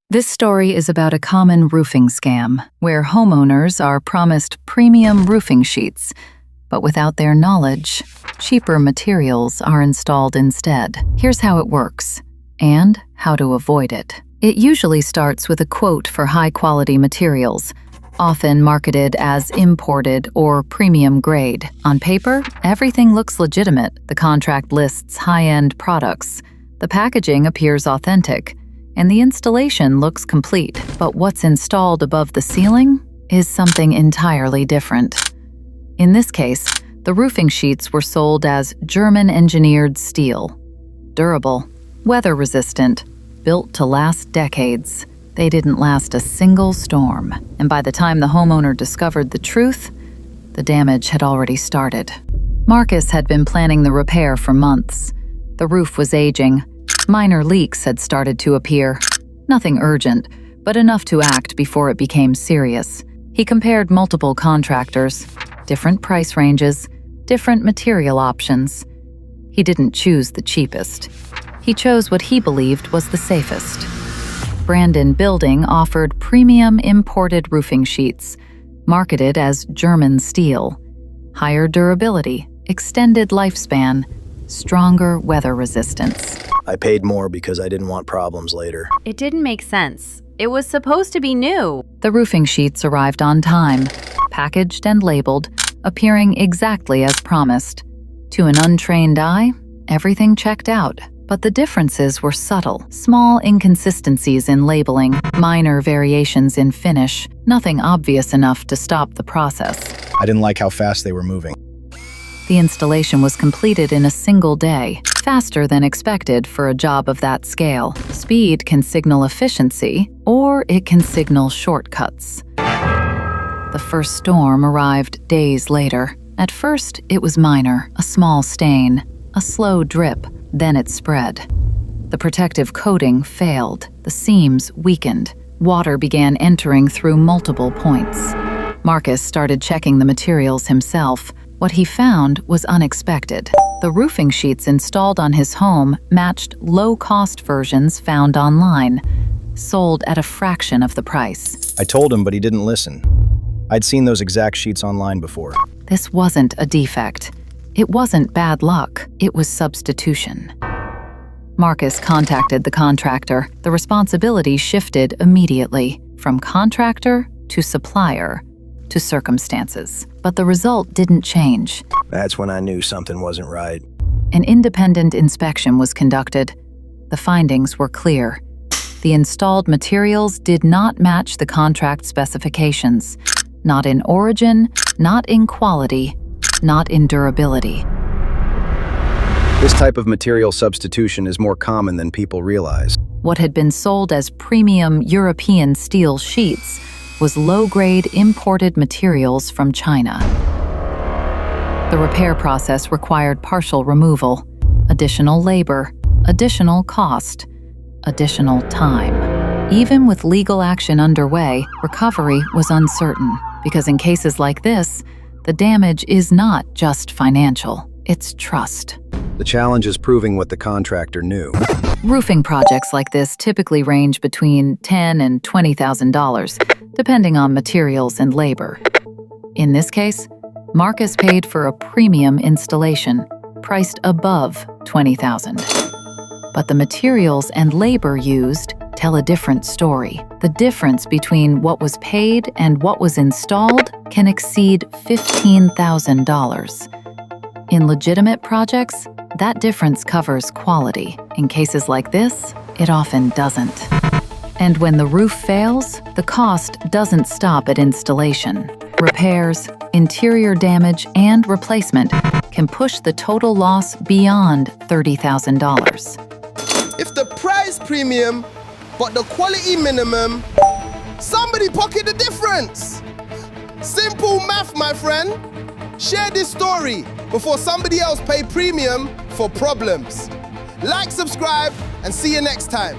This story is about a common roofing scam where homeowners are promised premium roofing sheets, but without their knowledge, cheaper materials are installed instead. Here's how it works and how to avoid it. It usually starts with a quote for high-quality materials, often marketed as imported or premium grade. On paper, everything looks legitimate. The contract lists high-end products. The packaging appears authentic, and the installation looks complete. But what's installed above the ceiling is something entirely different. In this case, the roofing sheets were sold as German-engineered steel. Durable, weather-resistant, built to last decades. They didn't last a single storm, and by the time the homeowner discovered the truth, the damage had already started. Marcus had been planning the repair for months. The roof was aging. Minor leaks had started to appear. Nothing urgent, but enough to act before it became serious. He compared multiple contractors, different price ranges, different material options. He didn't choose the cheapest. He chose what he believed was the safest. Brandon Building offered premium imported roofing sheets, marketed as German steel. Higher durability, extended lifespan, stronger weather resistance. I paid more because I didn't want problems later. It didn't make sense. It was supposed to be new. The roofing sheets arrived on time, packaged and labeled, appearing exactly as promised. To an untrained eye, everything checked out. But the differences were subtle. Small inconsistencies in labeling, minor variations in finish, nothing obvious enough to stop the process. I didn't like how fast they were moving. The installation was completed in a single day, faster than expected for a job of that scale. Speed can signal efficiency, or it can signal shortcuts. The first storm arrived days later. At first, it was minor, a small stain, a slow drip. Then it spread. The protective coating failed. The seams weakened. Water began entering through multiple points. Marcus started checking the materials himself. What he found was unexpected. The roofing sheets installed on his home matched low-cost versions found online, sold at a fraction of the price. I told him, but he didn't listen. I'd seen those exact sheets online before. This wasn't a defect. It wasn't bad luck, it was substitution. Marcus contacted the contractor. The responsibility shifted immediately, from contractor to supplier to circumstances. But the result didn't change. That's when I knew something wasn't right. An independent inspection was conducted. The findings were clear. The installed materials did not match the contract specifications, not in origin, not in quality, not in durability. This type of material substitution is more common than people realize. What had been sold as premium European steel sheets was low-grade imported materials from China. The repair process required partial removal, additional labor, additional cost, additional time. Even with legal action underway, recovery was uncertain, because in cases like this, the damage is not just financial, it's trust. The challenge is proving what the contractor knew. Roofing projects like this typically range between $10,000 and $20,000, depending on materials and labor. In this case, Marcus paid for a premium installation, priced above $20,000. But the materials and labor used tell a different story. The difference between what was paid and what was installed can exceed $15,000. In legitimate projects, that difference covers quality. In cases like this, it often doesn't. And when the roof fails, the cost doesn't stop at installation. Repairs, interior damage, and replacement can push the total loss beyond $30,000. If the price premium, but the quality minimum, somebody pocket the difference. Simple math, my friend. Share this story before somebody else pay premium for problems. Like, subscribe, and see you next time.